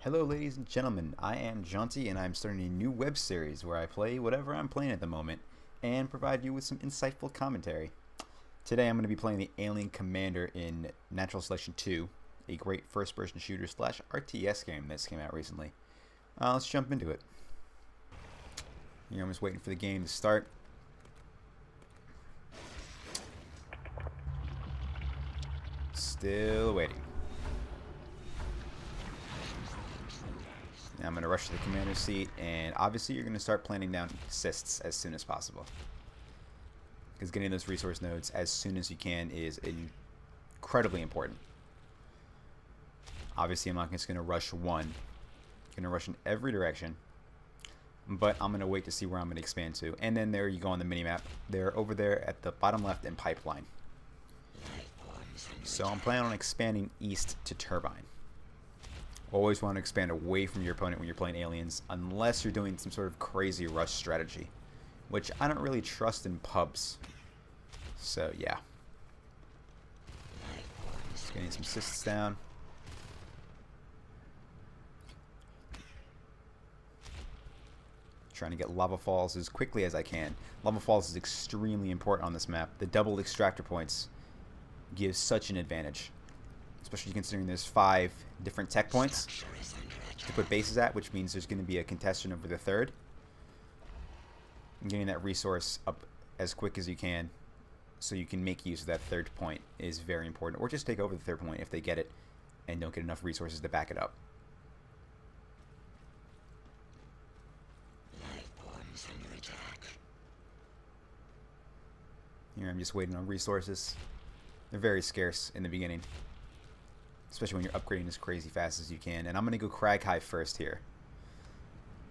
Hello, ladies and gentlemen. I am Jaunty, and I'm starting a new web series where I play whatever I'm playing at the moment and provide you with some insightful commentary. Today, I'm going to be playing the Alien Commander in Natural Selection 2, a great first-person shooter slash RTS game that's came out recently. Let's jump into it. I'm just waiting for the game to start. Still waiting. Now I'm going to rush to the commander's seat, and obviously you're going to start planning down assists as soon as possible. Because getting those resource nodes as soon as you can is incredibly important. Obviously I'm not just going to rush one. I'm going to rush in every direction. But I'm going to wait to see where I'm going to expand to. And then there you go on the minimap. They're over there at the bottom left in Pipeline. So I'm planning on expanding east to Turbine. Always want to expand away from your opponent when you're playing aliens, unless you're doing some sort of crazy rush strategy, which I don't really trust in pubs. So yeah. Just getting some assists down. Trying to get lava falls as quickly as I can. Lava falls is extremely important on this map. The double extractor points gives such an advantage, especially considering there's 5 different tech points to put bases at, which means there's going to be a contestant over the third. And getting that resource up as quick as you can so you can make use of that third point is very important. Or just take over the third point if they get it and don't get enough resources to back it up. Here I'm just waiting on resources. They're very scarce in the beginning, especially when you're upgrading as crazy fast as you can. And I'm going to go Crag Hive first here.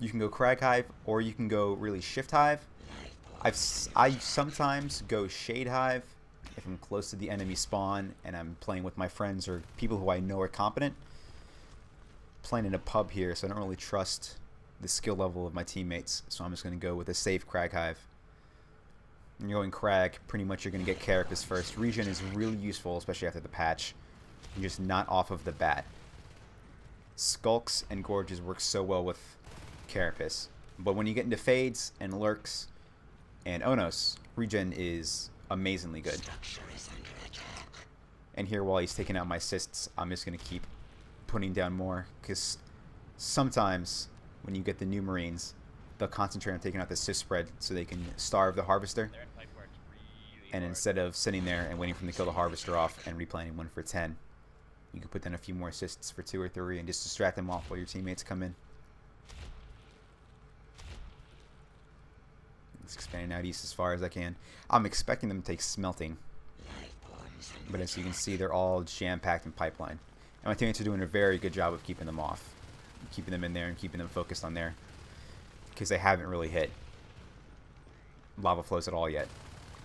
You can go Crag Hive, or you can go really Shift Hive. I sometimes go Shade Hive if I'm close to the enemy spawn and I'm playing with my friends or people who I know are competent. Playing in a pub here, so I don't really trust the skill level of my teammates. So I'm just going to go with a safe Crag Hive. When you're going Crag, pretty much you're going to get Carapace first. Regen is really useful, especially after the patch. You're just not off of the bat. Skulks and Gorges work so well with Carapace. But when you get into Fades and Lurks and Onos, Regen is amazingly good. And here, while he's taking out my assists, I'm just going to keep putting down more. Because sometimes, when you get the new Marines, they'll concentrate on taking out the assist spread so they can starve the Harvester. And instead of sitting there and waiting for them to kill the Harvester off and replanning 1 for 10, you can put down a few more assists for 2 or 3 and just distract them off while your teammates come in. It's expanding out east as far as I can. I'm expecting them to take Smelting, but as you can see, they're all jam-packed in Pipeline. And my teammates are doing a very good job of keeping them off, keeping them in there and keeping them focused on there, because they haven't really hit lava flows at all yet.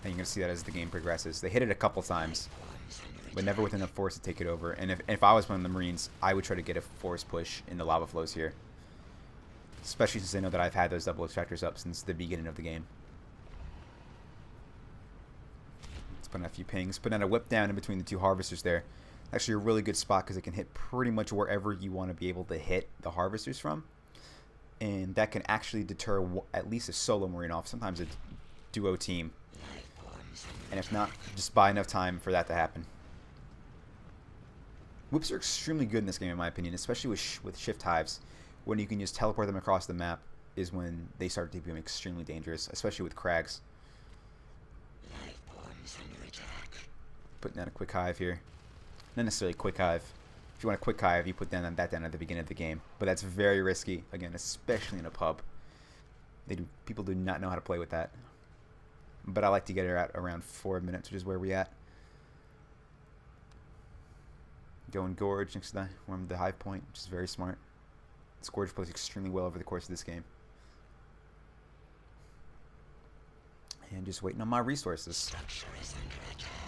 And you're going to see that as the game progresses. They hit it a couple times, but never with enough force to take it over. And if I was one of the Marines, I would try to get a force push into lava flows here. Especially since I know that I've had those double extractors up since the beginning of the game. Let's put in a few pings. Put in a whip down in between the 2 harvesters there. Actually a really good spot because it can hit pretty much wherever you want to be able to hit the harvesters from. And that can actually deter at least a solo Marine off, sometimes a duo team. And if not, just buy enough time for that to happen. Whips are extremely good in this game, in my opinion, especially with Shift Hives. When you can just teleport them across the map is when they start to become extremely dangerous, especially with Crags. Putting down a quick hive here. Not necessarily a quick hive. If you want a quick hive, you put that down at the beginning of the game. But that's very risky, again, especially in a pub. People do not know how to play with that. But I like to get her at around 4 minutes, which is where we're at. Going Gorge next to the hive point, which is very smart. This Gorge plays extremely well over the course of this game. And just waiting on my resources.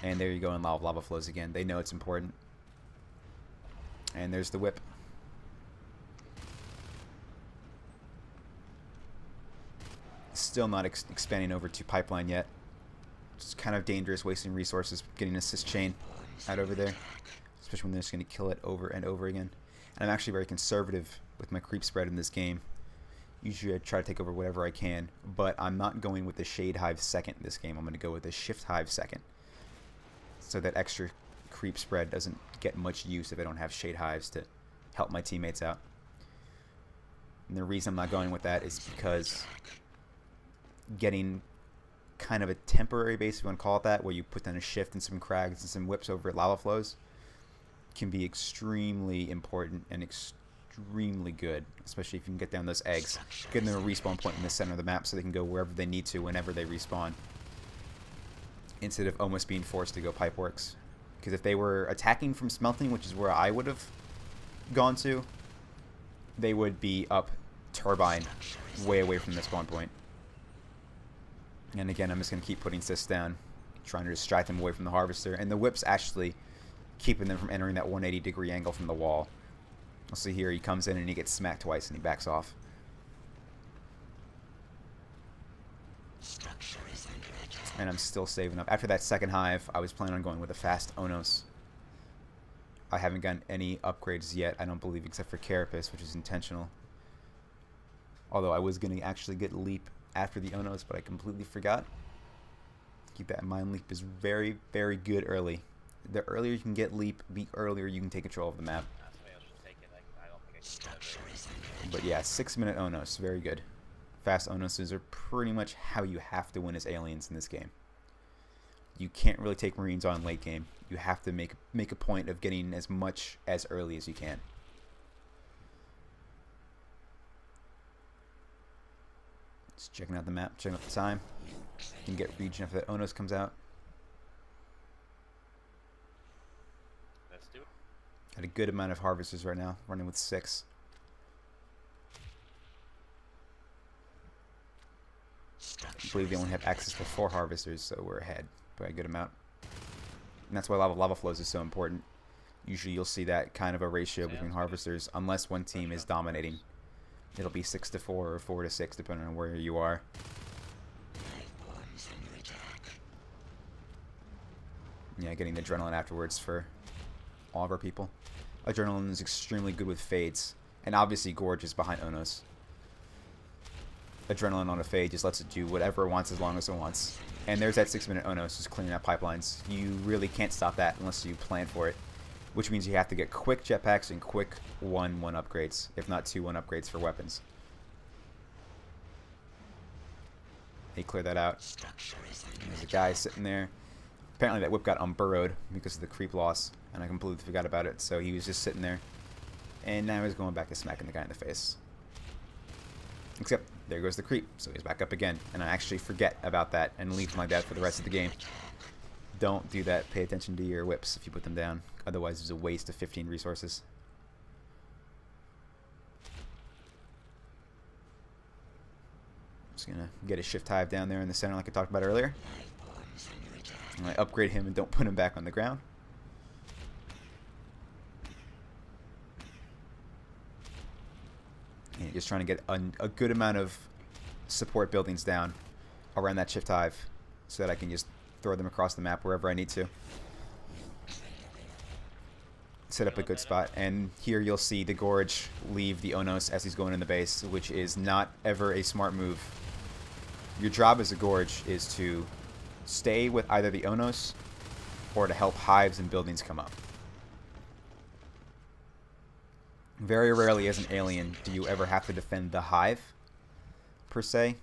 And there you go in lava flows again. They know it's important. And there's the whip. Still not expanding over to Pipeline yet. It's kind of dangerous, wasting resources, getting an assist chain out over there. Especially when they're just going to kill it over and over again. And I'm actually very conservative with my creep spread in this game. Usually I try to take over whatever I can, but I'm not going with the Shade Hive second in this game. I'm going to go with the Shift Hive second. So that extra creep spread doesn't get much use if I don't have Shade Hives to help my teammates out. And the reason I'm not going with that is because getting kind of a temporary base, if you want to call it that, where you put down a shift and some crags and some whips over lava flows, can be extremely important and extremely good, especially if you can get down those eggs. Get them a respawn point in the center of the map so they can go wherever they need to whenever they respawn, instead of almost being forced to go pipeworks. Because if they were attacking from smelting, which is where I would have gone to, they would be up turbine way away from the spawn point. And again, I'm just going to keep putting Sys down, trying to distract them away from the harvester. And the whip's actually keeping them from entering that 180-degree angle from the wall. We'll see here, he comes in and he gets smacked twice and he backs off. And I'm still saving up. After that second hive, I was planning on going with a fast Onos. I haven't gotten any upgrades yet, I don't believe, except for Carapace, which is intentional. Although I was going to actually get Leap after the Onos, but I completely forgot. Keep that in mind. Leap is very, very good early. The earlier you can get Leap, the earlier you can take control of the map. But yeah, 6-minute Onos, very good. Fast Onoses are pretty much how you have to win as aliens in this game. You can't really take Marines on late game. You have to make a point of getting as much as early as you can. Just checking out the map, checking out the time. You can get regen after that Onos comes out. Let's do it. Got a good amount of harvesters right now, running with 6. I believe they only have access to 4 harvesters, so we're ahead by a good amount. And that's why lava flows is so important. Usually you'll see that kind of a ratio between harvesters, unless one team is dominating. It'll be 6-4 or 4-6, depending on where you are. Yeah, getting the adrenaline afterwards for all of our people. Adrenaline is extremely good with fades, and obviously Gorge is behind Onos. Adrenaline on a fade just lets it do whatever it wants as long as it wants. And there's that 6-minute Onos just cleaning out pipelines. You really can't stop that unless you plan for it, which means you have to get quick jetpacks and quick 1-1 upgrades, if not 2-1 upgrades for weapons. They clear that out. There's a guy sitting there. Apparently that whip got unburrowed because of the creep loss, and I completely forgot about it, so he was just sitting there. And now he's going back to smacking the guy in the face. Except, there goes the creep, so he's back up again. And I actually forget about that and leave him like that for the rest of the game. Don't do that. Pay attention to your whips if you put them down. Otherwise, it's a waste of 15 resources. Just gonna get a shift hive down there in the center like I talked about earlier. I'm gonna upgrade him and don't put him back on the ground. And just trying to get a good amount of support buildings down around that shift hive so that I can just throw them across the map wherever I need to. Set up a good spot. And here you'll see the Gorge leave the Onos as he's going in the base, which is not ever a smart move. Your job as a Gorge is to stay with either the Onos or to help hives and buildings come up. Very rarely as an alien do you ever have to defend the hive, per se.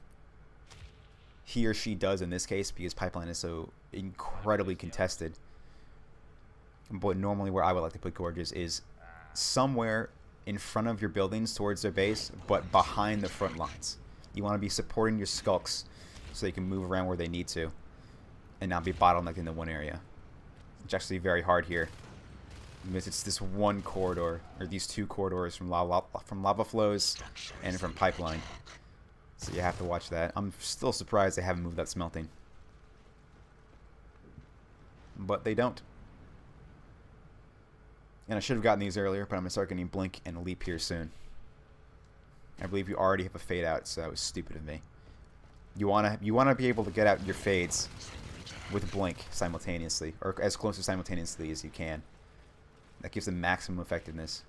He or she does in this case because pipeline is so incredibly contested. But normally where I would like to put Gorges is somewhere in front of your buildings towards their base, but behind the front lines. You want to be supporting your skulks so they can move around where they need to and not be bottlenecked into one area. It's actually very hard here, because it's this one corridor, or these 2 corridors from lava flows and from pipeline. So you have to watch that. I'm still surprised they haven't moved that smelting. But they don't. And I should have gotten these earlier, but I'm going to start getting Blink and Leap here soon. I believe you already have a fade out, so that was stupid of me. You wanna be able to get out your fades with Blink simultaneously, or as close to simultaneously as you can. That gives them maximum effectiveness.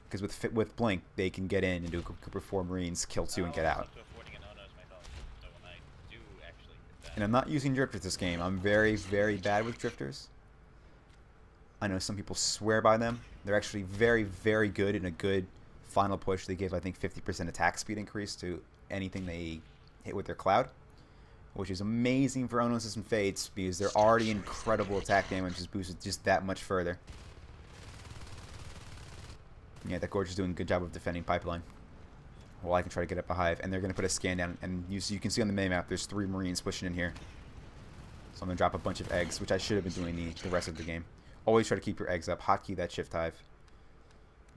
Because with Blink, they can get in and do a group of 4 Marines, kill 2, and get out. And I'm not using drifters this game. I'm very, very bad with drifters. I know some people swear by them. They're actually very, very good in a good final push. They give, I think, 50% attack speed increase to anything they hit with their cloud, which is amazing for Onos and Fates because they're already incredible attack damage, just boosted just that much further. Yeah, that Gorge is doing a good job of defending Pipeline. Well, I can try to get up a hive, and they're going to put a scan down, and you can see on the minimap there's 3 Marines pushing in here. So I'm going to drop a bunch of eggs, which I should have been doing the rest of the game. Always try to keep your eggs up. Hotkey that shift hive.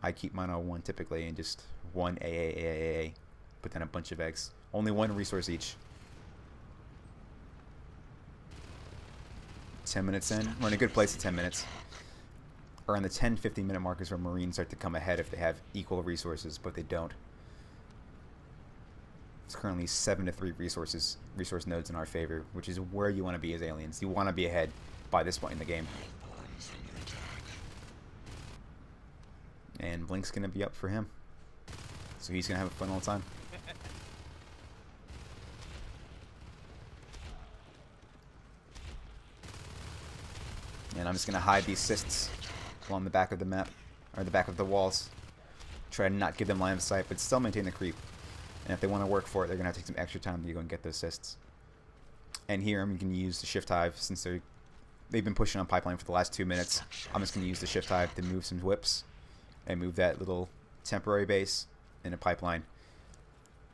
I keep mine on 1 typically, and just 1 AAAAA. Put down a bunch of eggs. Only 1 resource each. 10 minutes in. We're in a good place at 10 minutes. Around the 10-15 minute mark is where Marines start to come ahead if they have equal resources, but they don't. It's currently 7-3 resource nodes in our favor, which is where you want to be as aliens. You want to be ahead by this point in the game. And Blink's going to be up for him. So he's going to have a fun old time. And I'm just going to hide these cysts along the back of the map, or the back of the walls. Try to not give them line of sight, but still maintain the creep. And if they want to work for it, they're going to have to take some extra time to go and get those cysts. And here I'm going to use the shift hive, since they've been pushing on Pipeline for the last 2 minutes. I'm just going to use the shift hive to move some whips and move that little temporary base in a Pipeline.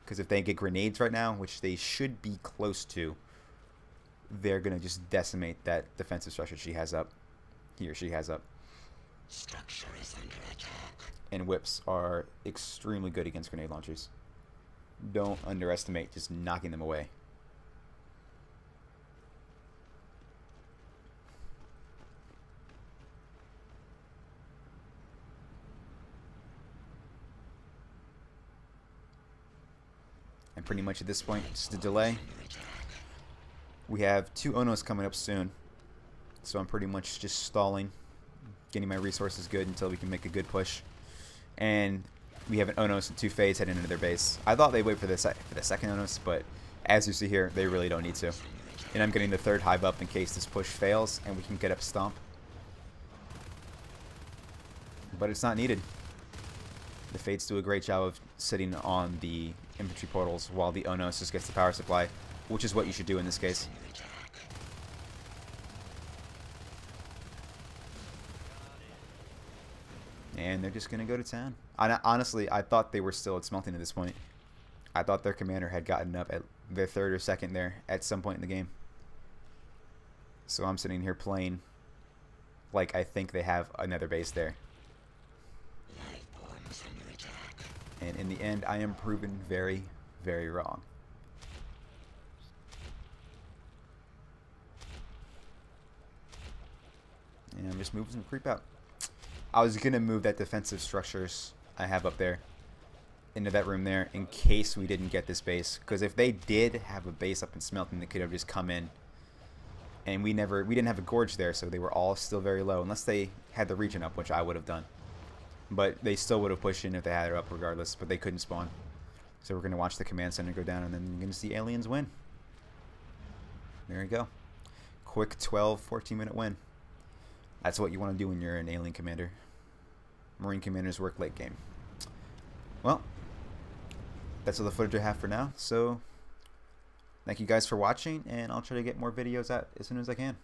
Because if they get grenades right now, which they should be close to, they're going to just decimate that defensive structure she has up. Here, she has up. Structure is under attack. And whips are extremely good against grenade launchers. Don't underestimate just knocking them away. And pretty much at this point, just a delay. We have 2 Onos coming up soon, so I'm pretty much just stalling, getting my resources good until we can make a good push. And we have an Onos and 2 Fays heading into their base. I thought they'd wait for the second Onos, but as you see here, they really don't need to. And I'm getting the 3rd hive up in case this push fails and we can get up Stomp. But it's not needed. The Fates do a great job of sitting on the infantry portals while the Onos just gets the power supply, which is what you should do in this case. And they're just going to go to town. Honestly, I thought they were still at smelting at this point. I thought their commander had gotten up at their 3rd or 2nd there at some point in the game. So I'm sitting here playing like I think they have another base there. And in the end, I am proven very, very wrong. And I'm just moving some creep out. I was going to move that defensive structures I have up there into that room there in case we didn't get this base. Because if they did have a base up in Smelting, they could have just come in. And we didn't have a gorge there, so they were all still very low. Unless they had the region up, which I would have done. But they still would have pushed in if they had it up regardless, but they couldn't spawn. So we're going to watch the command center go down, and then you're going to see aliens win. There you go. Quick 12, 14-minute win. That's what you want to do when you're an alien commander. Marine commanders work late game. Well, that's all the footage I have for now. So, thank you guys for watching, and I'll try to get more videos out as soon as I can.